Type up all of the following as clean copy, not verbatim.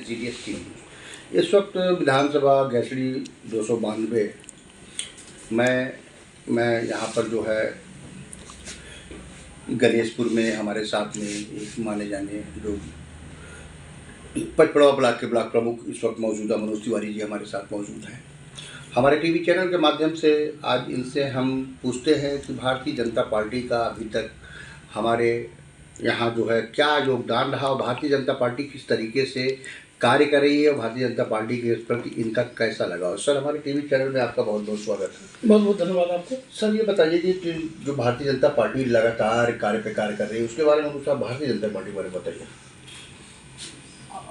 GDS team. इस वक्त विधानसभा गैसड़ी 292 मैं यहाँ पर जो है गणेशपुर में हमारे साथ में एक माने जाने जो पचपड़वा ब्लॉक के ब्लॉक प्रमुख इस वक्त मौजूदा मनोज तिवारी जी हमारे साथ मौजूद हैं। हमारे टीवी चैनल के माध्यम से आज इनसे हम पूछते हैं कि भारतीय जनता पार्टी का अभी तक हमारे यहाँ जो है क्या योगदान रहा और भारतीय जनता पार्टी किस तरीके से कार्य कर रही है और भारतीय जनता पार्टी के प्रति इनका कैसा लगा। सर, हमारे टीवी चैनल में आपका बहुत बहुत स्वागत है। बहुत बहुत धन्यवाद आपको। सर, ये बताइए कि जो भारतीय जनता पार्टी लगातार कार्य पे कार्य कर रही है उसके बारे में कुछ आप भारतीय जनता पार्टी के बारे में बताइए।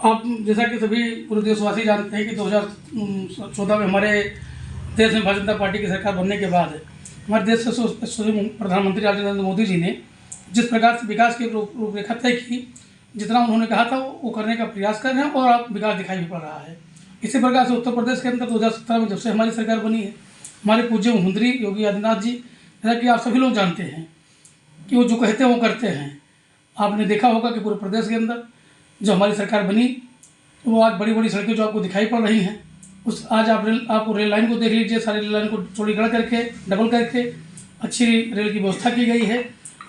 आप जैसा कि सभी पूरे देशवासी जानते हैं कि 2014 में हमारे देश में भारतीय जनता पार्टी की सरकार बनने के बाद हमारे देश के प्रधानमंत्री नरेंद्र मोदी जी ने जिस प्रकार से विकास की रूपरेखा तय की, जितना उन्होंने कहा था वो करने का प्रयास कर रहे हैं और अब विकास दिखाई भी पड़ रहा है। इसी प्रकार से उत्तर प्रदेश के अंदर 2017 में जब से हमारी सरकार बनी है, हमारे पूज्य मुख्यमंत्री योगी आदित्यनाथ जी, जैसा कि आप सभी लोग जानते हैं कि वो जो कहते हैं वो करते हैं। आपने देखा होगा कि पूरे प्रदेश के अंदर जो हमारी सरकार बनी वो आज बड़ी बड़ी सड़कें जो आपको दिखाई पड़ रही हैं, उस आज आप रेल लाइन को देख लीजिए, सारी रेल लाइन को चौड़ीकरण करके डबल करके अच्छी रेल की व्यवस्था की गई है।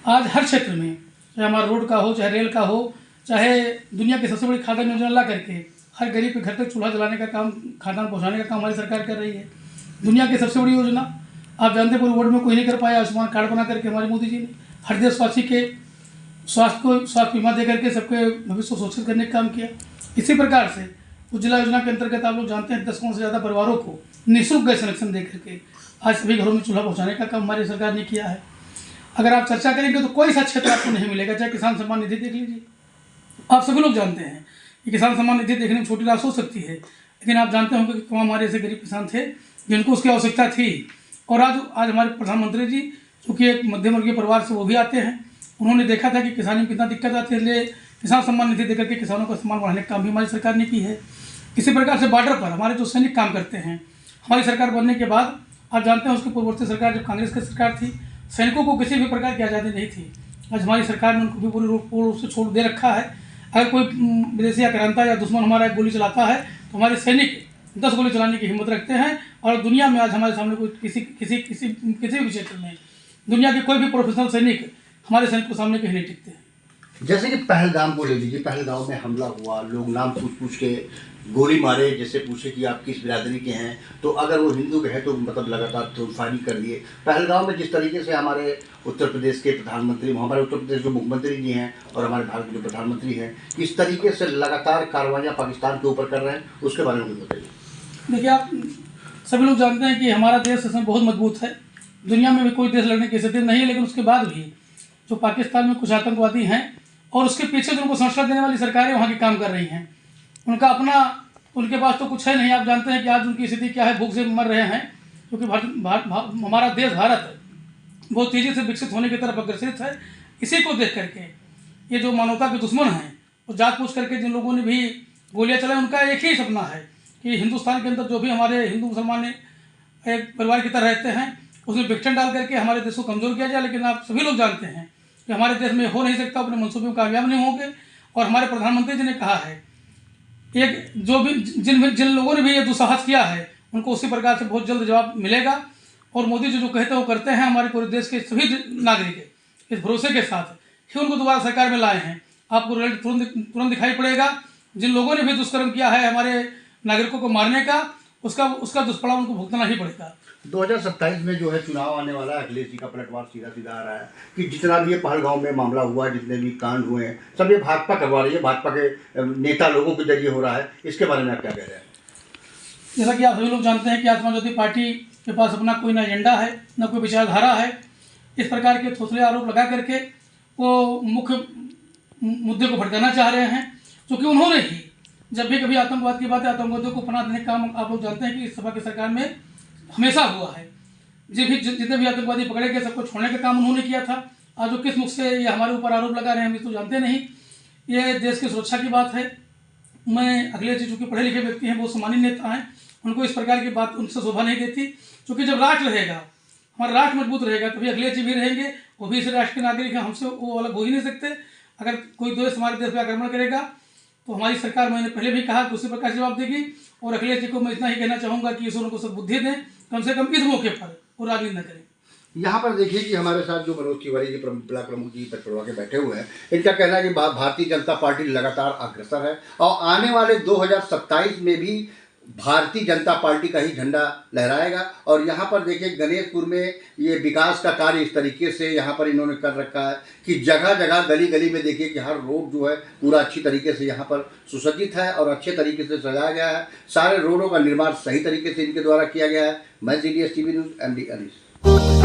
आज हर क्षेत्र में, चाहे हमारा रोड का हो, चाहे रेल का हो, चाहे दुनिया की सबसे बड़ी खाद्यान्न योजना ला करके हर गरीब के घर तक चूल्हा जलाने का काम, खाद्यान्न पहुँचाने का काम हमारी सरकार कर रही है। दुनिया की सबसे बड़ी योजना आप जानते हैं पूरे वर्ल्ड में कोई नहीं कर पाया, आयुष्मान कार्ड बना करके हमारे मोदी जी ने हर देशवासी के स्वास्थ्य बीमा दे करके सबके भविष्य को सुरक्षित करने का काम किया। इसी प्रकार से उज्ज्वला योजना के अंतर्गत आप लोग जानते हैं 10 करोड़ से ज़्यादा परिवारों को निःशुल्क गैस कनेक्शन दे करके आज सभी घरों में चूल्हा पहुँचाने का काम हमारी सरकार ने किया है। अगर आप चर्चा करेंगे तो कोई सा क्षेत्र आपको नहीं मिलेगा, चाहे किसान सम्मान निधि देख लीजिए। आप सभी लोग जानते हैं कि किसान सम्मान निधि देखने में छोटी राशि हो सकती है, लेकिन आप जानते होंगे कि कौन हमारे ऐसे गरीब किसान थे जिनको उसकी आवश्यकता थी। और आज हमारे प्रधानमंत्री जी, चूँकि एक मध्यम वर्गीय परिवार से वो भी आते हैं, उन्होंने देखा था कि किसानी में कितना दिक्कत आती है, इसलिए किसान सम्मान निधि देकर के किसानों का सम्मान बढ़ाने का काम भी हमारी सरकार ने की है। इसी प्रकार से बॉर्डर पर हमारे जो सैनिक काम करते हैं, हमारी सरकार बनने के बाद आप जानते हैं उसकी पूर्ववर्ती सरकार जब कांग्रेस की सरकार थी, सैनिकों को किसी भी प्रकार की आज़ादी नहीं थी। आज हमारी सरकार ने उनको भी पूर्ण रूप से छोड़ दे रखा है। अगर कोई विदेशी आक्रांता या दुश्मन हमारा एक गोली चलाता है तो हमारे सैनिक 10 गोली चलाने की हिम्मत रखते हैं। और दुनिया में आज हमारे सामने कोई किसी भी क्षेत्र में दुनिया के कोई भी प्रोफेशनल सैनिक हमारे सैनिक के सामने कहीं नहीं टिकते हैं। जैसे कि पहलगाम को ले लीजिए, पहलगाम में हमला हुआ, लोग नाम पूछ के गोली मारे, जैसे पूछे कि आप किस बिरादरी के हैं, तो अगर वो हिंदू के हैं तो मतलब लगातार तो फायरिंग कर दिए। पहलगाम में जिस तरीके से हमारे उत्तर प्रदेश के प्रधानमंत्री, हमारे उत्तर प्रदेश जो मुख्यमंत्री जी हैं और हमारे भारत के जो प्रधानमंत्री हैं, इस तरीके से लगातार कार्रवाइयाँ पाकिस्तान के ऊपर कर रहे हैं, उसके बारे में कुछ बताइए। देखिए, आप सभी लोग जानते हैं कि हमारा देश इसमें बहुत मजबूत है। दुनिया में भी कोई देश लड़ने की स्थिति नहीं है, लेकिन उसके बाद भी जो पाकिस्तान में कुछ आतंकवादी हैं और उसके पीछे जो उनको संरक्षण देने वाली सरकारें वहाँ की काम कर रही हैं, उनका अपना, उनके पास तो कुछ है नहीं। आप जानते हैं कि आज उनकी स्थिति क्या है, भूख से मर रहे हैं, क्योंकि हमारा देश भारत बहुत तेज़ी से विकसित होने की तरफ अग्रसर है। इसी को देख करके ये जो मानवता के दुश्मन हैं, वो जाग पूछ करके जिन लोगों ने भी गोलियाँ चलाई, उनका एक ही सपना है कि हिंदुस्तान के अंदर जो भी हमारे हिंदू मुसलमान एक परिवार की तरह रहते हैं, उसमें विघटन डाल करके हमारे देश को कमज़ोर किया जाए। लेकिन आप सभी लोग जानते हैं कि हमारे देश में हो नहीं सकता, अपने मंसूबे में कामयाब नहीं होंगे। और हमारे प्रधानमंत्री जी ने कहा है, एक जो भी जिन लोगों ने भी ये दुस्साहस किया है उनको उसी प्रकार से बहुत जल्द जवाब मिलेगा। और मोदी जी जो कहते हैं वो करते हैं। हमारे पूरे देश के सभी नागरिक इस भरोसे के साथ ही उनको दोबारा सरकार में लाए हैं। आपको रिजल्ट तुरंत दिखाई पड़ेगा। जिन लोगों ने भी दुष्कर्म किया है हमारे नागरिकों को मारने का, उसका दुष्परिणाम उनको भुगतना ही पड़ेगा। 2027 में जो है चुनाव आने वाला है, अखिलेश जी का पलटवार सीधा सीधा आ रहा है कि जितना भी ये पहलगाम में मामला हुआ, जितने भी कांड हुए हैं, सब ये भाजपा करवा रही है, भाजपा के नेता लोगों के जरिए हो रहा है। इसके बारे में आप क्या कह रहे हैं? जैसा कि आप सभी लोग जानते हैं कि आज समाजवादी पार्टी के पास अपना कोई ना एजेंडा है, ना कोई विचारधारा है। इस प्रकार के थोथले आरोप लगा करके वो मुख्य मुद्दे को भटकाना चाह रहे हैं, क्योंकि उन्होंने ही जब भी कभी आतंकवाद की बात है, आतंकवादियों को पनाह देने का काम आप लोग जानते हैं कि इस सभा की सरकार में हमेशा हुआ है। जितने भी आतंकवादी पकड़े गए सबको छोड़ने का काम उन्होंने किया था। आज वो किस मुख से ये हमारे ऊपर आरोप लगा रहे हैं हम इसको जानते नहीं। ये देश की सुरक्षा की बात है। मैं अखिलेश जी चूँकि पढ़े लिखे व्यक्ति हैं, बहुत सम्मानित नेता हैं, उनको इस प्रकार की बात उनसे शोभा नहीं देती। क्योंकि जब राष्ट्र रहेगा, हमारा राष्ट्र मजबूत रहेगा, तभी अखिलेश जी भी रहेंगे। वो भी इस राष्ट्र के नागरिक हैं, हमसे वो अलग हो ही नहीं सकते। अगर कोई देश हमारे देश पर आक्रमण करेगा तो हमारी सरकार, मैंने पहले भी कहा कि उसी प्रकार जवाब देगी। और अखिलेश जी को मैं इतना ही कहना चाहूँगा कि ईश्वर उनको सद्बुद्धि दें, कम से कम इस मौके पर वो राजनीति न करें। यहाँ पर देखिए कि हमारे साथ जो मनोज तिवारी जी ब्लॉक प्रमुख जी पचपड़वा के बैठे हुए हैं, इनका कहना है कि भारतीय जनता पार्टी लगातार अग्रसर है और आने वाले 2027 में भी भारतीय जनता पार्टी का ही झंडा लहराएगा। और यहाँ पर देखिए गणेशपुर में ये विकास का कार्य इस तरीके से यहाँ पर इन्होंने कर रखा है कि जगह जगह गली गली में देखिए कि हर रोड जो है पूरा अच्छी तरीके से यहाँ पर सुसज्जित है और अच्छे तरीके से सजाया गया है। सारे रोडों का निर्माण सही तरीके से इनके द्वारा किया गया है। मैं CDS TV news MD Anees.